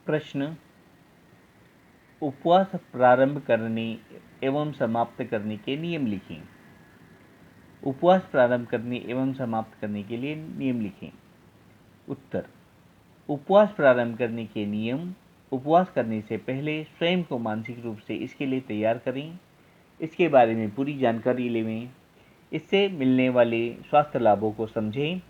प्रश्न, उपवास प्रारंभ करने एवं समाप्त करने के नियम लिखें। उपवास प्रारंभ करने एवं समाप्त करने के लिए नियम लिखें। उत्तर, उपवास प्रारंभ करने के नियम। उपवास करने से पहले स्वयं को मानसिक रूप से इसके लिए तैयार करें। इसके बारे में पूरी जानकारी लें। इससे मिलने वाले स्वास्थ्य लाभों को समझें।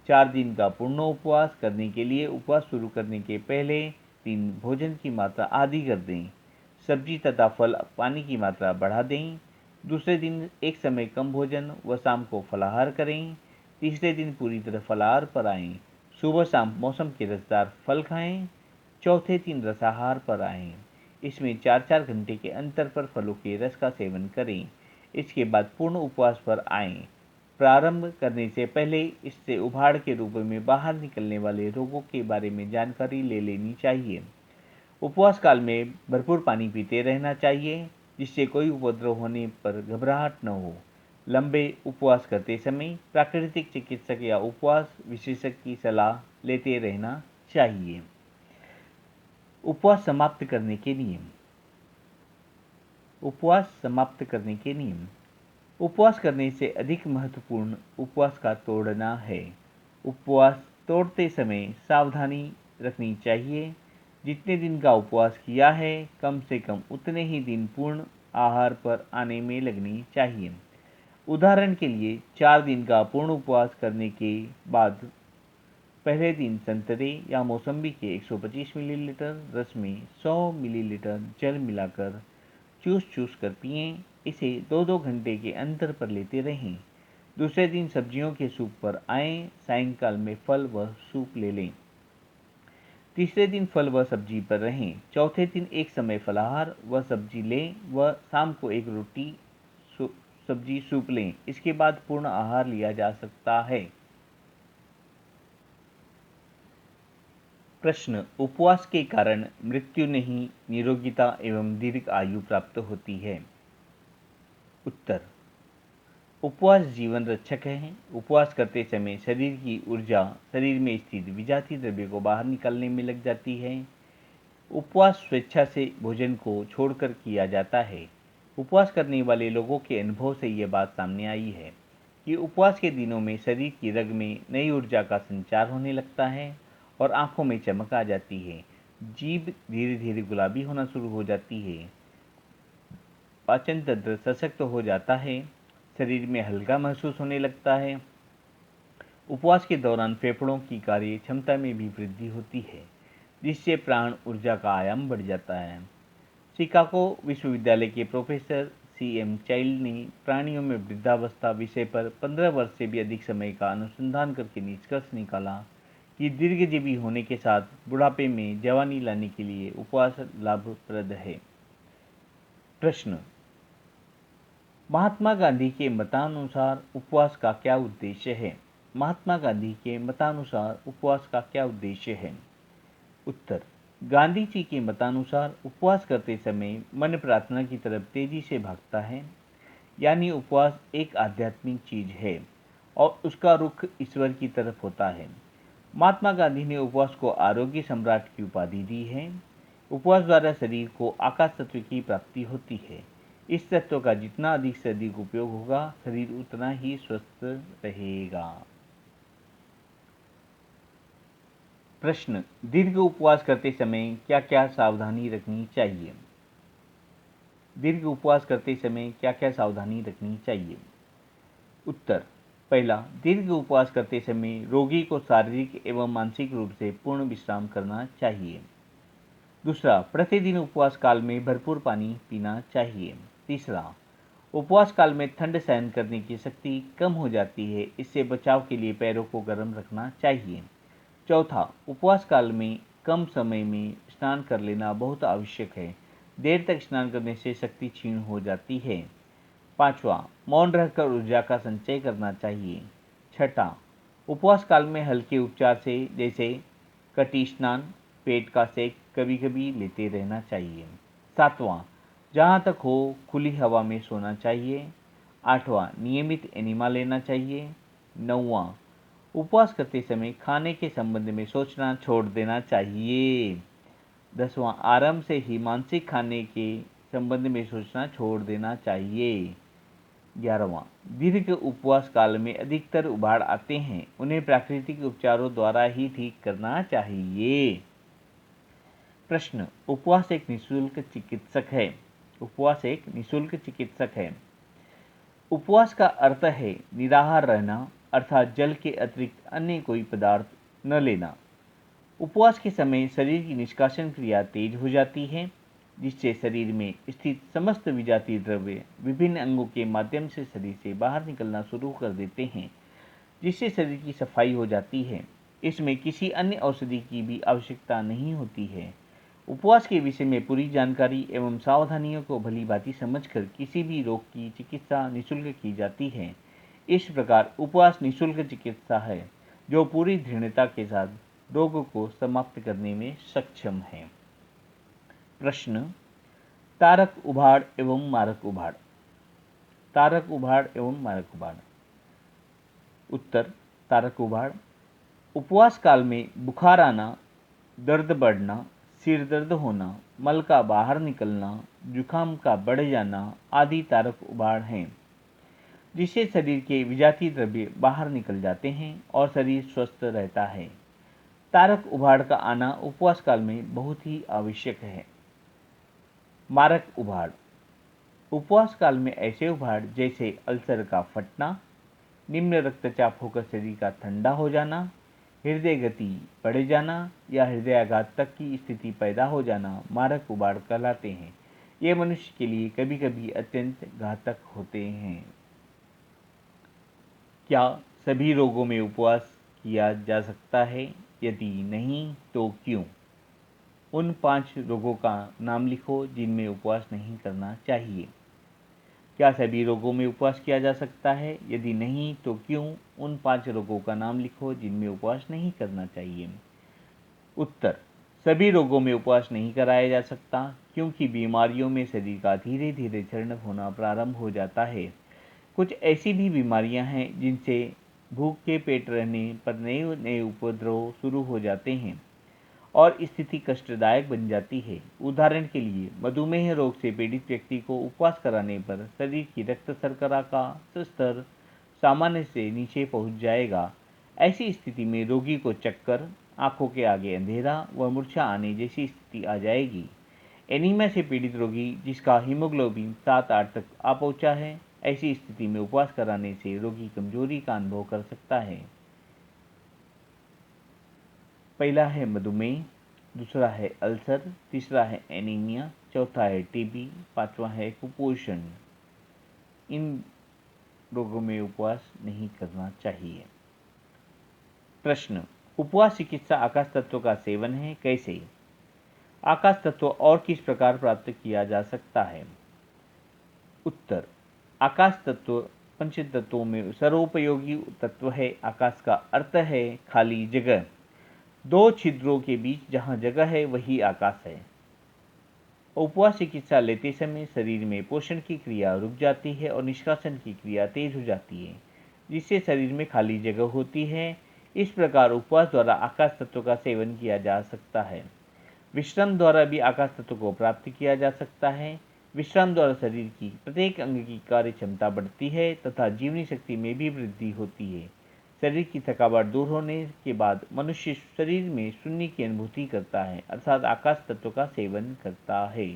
4 दिन का पूर्ण उपवास करने के लिए उपवास शुरू करने के पहले दिन भोजन की मात्रा आधी कर दें। सब्जी तथा फल, पानी की मात्रा बढ़ा दें। दूसरे दिन एक समय कम भोजन व शाम को फलाहार करें। तीसरे दिन पूरी तरह फलाहार पर आएं। सुबह शाम मौसम के रसदार फल खाएं। चौथे दिन रसाहार पर आएं। इसमें 4-4 घंटे के अंतर पर फलों के रस का सेवन करें। इसके बाद पूर्ण उपवास पर आएं। प्रारंभ करने से पहले इससे उबाड़ के रूप में बाहर निकलने वाले रोगों के बारे में जानकारी ले लेनी चाहिए। उपवास काल में भरपूर पानी पीते रहना चाहिए, जिससे कोई उपद्रव होने पर घबराहट न हो। लंबे उपवास करते समय प्राकृतिक चिकित्सक या उपवास विशेषज्ञ की सलाह लेते रहना चाहिए। उपवास समाप्त करने के नियम। उपवास समाप्त करने के नियम। उपवास करने से अधिक महत्वपूर्ण उपवास का तोड़ना है। उपवास तोड़ते समय सावधानी रखनी चाहिए। जितने दिन का उपवास किया है, कम से कम उतने ही दिन पूर्ण आहार पर आने में लगनी चाहिए। उदाहरण के लिए 4 दिन का पूर्ण उपवास करने के बाद पहले दिन संतरे या मौसम्बी के 125 मिलीलीटर रस में 100 मिलीलीटर जल मिलाकर चूस कर पिएं। इसे 2-2 घंटे के अंतर पर लेते रहें। दूसरे दिन सब्जियों के सूप पर आएं। सायंकाल में फल व सूप ले लें। तीसरे दिन फल व सब्जी पर रहें। चौथे दिन एक समय फलाहार व सब्जी लें व शाम को एक रोटी सब्जी सूप लें। इसके बाद पूर्ण आहार लिया जा सकता है। प्रश्न, उपवास के कारण मृत्यु नहीं, निरोगिता एवं दीर्घ आयु प्राप्त होती है। उत्तर, उपवास जीवन रक्षक है। उपवास करते समय शरीर की ऊर्जा शरीर में स्थित विजातीय द्रव्य को बाहर निकालने में लग जाती है। उपवास स्वेच्छा से भोजन को छोड़कर किया जाता है। उपवास करने वाले लोगों के अनुभव से यह बात सामने आई है कि उपवास के दिनों में शरीर की रग में नई ऊर्जा का संचार होने लगता है और आंखों में चमक आ जाती है। जीभ धीरे धीरे गुलाबी होना शुरू हो जाती है। पाचन तंत्र सशक्त हो जाता है। शरीर में हल्का महसूस होने लगता है। उपवास के दौरान फेफड़ों की कार्य क्षमता में भी वृद्धि होती है, जिससे प्राण ऊर्जा का आयाम बढ़ जाता है। शिकागो विश्वविद्यालय के प्रोफेसर CM चाइल्ड ने प्राणियों में वृद्धावस्था विषय पर 15 वर्ष से भी अधिक समय का अनुसंधान करके निष्कर्ष निकाला कि दीर्घजीवी होने के साथ बुढ़ापे में जवानी लाने के लिए उपवास लाभप्रद है। प्रश्न, महात्मा गांधी के मतानुसार उपवास का क्या उद्देश्य है। महात्मा गांधी के मतानुसार उपवास का क्या उद्देश्य है। उत्तर, गांधी जी के मतानुसार उपवास करते समय मन प्रार्थना की तरफ तेजी से भागता है, यानी उपवास एक आध्यात्मिक चीज है और उसका रुख ईश्वर की तरफ होता है। महात्मा गांधी ने उपवास को आरोग्य सम्राट की उपाधि दी है। उपवास द्वारा शरीर को आकाश तत्व की प्राप्ति होती है। इस तत्व का जितना अधिक से अधिक उपयोग होगा, शरीर उतना ही स्वस्थ रहेगा। प्रश्न, दीर्घ उपवास करते समय क्या क्या सावधानी रखनी चाहिए। दीर्घ उपवास करते समय क्या क्या सावधानी रखनी चाहिए। उत्तर, पहला, दीर्घ उपवास करते समय रोगी को शारीरिक एवं मानसिक रूप से पूर्ण विश्राम करना चाहिए। दूसरा, प्रतिदिन उपवास काल में भरपूर पानी पीना चाहिए। तीसरा, उपवास काल में ठंड सहन करने की शक्ति कम हो जाती है, इससे बचाव के लिए पैरों को गर्म रखना चाहिए। चौथा, उपवास काल में कम समय में स्नान कर लेना बहुत आवश्यक है। देर तक स्नान करने से शक्ति क्षीण हो जाती है। पांचवा, मौन रहकर ऊर्जा का संचय करना चाहिए। छठा, उपवास काल में हल्के उपचार से जैसे कटी स्नान, पेट का सेक कभी कभी लेते रहना चाहिए। सातवां, जहाँ तक हो खुली हवा में सोना चाहिए। आठवां, नियमित एनिमा लेना चाहिए। नौवां, उपवास करते समय खाने के संबंध में सोचना छोड़ देना चाहिए। 10वां, आराम से ही मानसिक खाने के संबंध में सोचना छोड़ देना चाहिए। 11वां, दीर्घ उपवास काल में अधिकतर उबाड़ आते हैं, उन्हें प्राकृतिक उपचारों द्वारा ही ठीक करना चाहिए। प्रश्न, उपवास एक निःशुल्क चिकित्सक है। उपवास एक निःशुल्क चिकित्सक है। उपवास का अर्थ है निराहार रहना, अर्थात जल के अतिरिक्त अन्य कोई पदार्थ न लेना। उपवास के समय शरीर की निष्कासन क्रिया तेज हो जाती है, जिससे शरीर में स्थित समस्त विजातीय द्रव्य विभिन्न अंगों के माध्यम से शरीर से बाहर निकलना शुरू कर देते हैं, जिससे शरीर की सफाई हो जाती है। इसमें किसी अन्य औषधि की भी आवश्यकता नहीं होती है। उपवास के विषय में पूरी जानकारी एवं सावधानियों को भली भांति समझकर किसी भी रोग की चिकित्सा निःशुल्क की जाती है। इस प्रकार उपवास निःशुल्क चिकित्सा है, जो पूरी दृढ़ता के साथ रोग को समाप्त करने में सक्षम है। प्रश्न, तारक उभाड़ एवं मारक उभाड़। तारक उभाड़ एवं मारक उभाड़। उत्तर, तारक उभाड़ उपवास काल में बुखार आना, दर्द बढ़ना, सिर दर्द होना, मल का बाहर निकलना, जुखाम का बढ़ जाना आदि तारक उभाड़ हैं, जिससे शरीर के विजातीय द्रव्य बाहर निकल जाते हैं और शरीर स्वस्थ रहता है। तारक उभाड़ का आना उपवास काल में बहुत ही आवश्यक है। मारक उभाड़, उपवास काल में ऐसे उभाड़ जैसे अल्सर का फटना, निम्न रक्तचाप होकर शरीर का ठंडा हो जाना, हृदय गति बढ़ जाना या हृदयाघात तक की स्थिति पैदा हो जाना मारक उबाड़ कहलाते हैं। ये मनुष्य के लिए कभी कभी अत्यंत घातक होते हैं। क्या सभी रोगों में उपवास किया जा सकता है? यदि नहीं तो क्यों? उन 5 रोगों का नाम लिखो जिनमें उपवास नहीं करना चाहिए। क्या सभी रोगों में उपवास किया जा सकता है? यदि नहीं तो क्यों? उन 5 रोगों का नाम लिखो जिनमें उपवास नहीं करना चाहिए। उत्तर, सभी रोगों में उपवास नहीं कराया जा सकता, क्योंकि बीमारियों में शरीर का धीरे धीरे क्षरण होना प्रारंभ हो जाता है। कुछ ऐसी भी बीमारियां हैं जिनसे भूखे पेट रहने पर नए नए उपद्रव शुरू हो जाते हैं और स्थिति कष्टदायक बन जाती है। उदाहरण के लिए, मधुमेह रोग से पीड़ित व्यक्ति को उपवास कराने पर शरीर की रक्त शर्करा का स्तर सामान्य से नीचे पहुंच जाएगा। ऐसी स्थिति में रोगी को चक्कर, आंखों के आगे अंधेरा व मूर्छा आने जैसी स्थिति आ जाएगी। एनीमिया से पीड़ित रोगी जिसका हीमोग्लोबिन 7-8 तक आ पहुंचा है, ऐसी स्थिति में उपवास कराने से रोगी कमजोरी का अनुभव कर सकता है। पहला है मधुमेह, दूसरा है अल्सर, तीसरा है एनीमिया, चौथा है टीबी, पांचवा है कुपोषण। इन रोगों में उपवास नहीं करना चाहिए। प्रश्न, उपवास चिकित्सा आकाश तत्व का सेवन है, कैसे? आकाश तत्व और किस प्रकार प्राप्त किया जा सकता है? उत्तर, आकाश तत्व पंच तत्वों में सर्वोपयोगी तत्व है। आकाश का अर्थ है खाली जगह। 2 छिद्रों के बीच जहाँ जगह है वही आकाश है। उपवास चिकित्सा लेते समय शरीर में पोषण की क्रिया रुक जाती है और निष्कासन की क्रिया तेज हो जाती है, जिससे शरीर में खाली जगह होती है। इस प्रकार उपवास द्वारा आकाश तत्व का सेवन किया जा सकता है। विश्राम द्वारा भी आकाश तत्व को प्राप्त किया जा सकता है। विश्राम द्वारा शरीर की प्रत्येक अंग की कार्य क्षमता बढ़ती है तथा जीवनी शक्ति में भी वृद्धि होती है। शरीर की थकावट दूर होने के बाद मनुष्य शरीर में शून्य की अनुभूति करता है, अर्थात आकाश तत्व का सेवन करता है।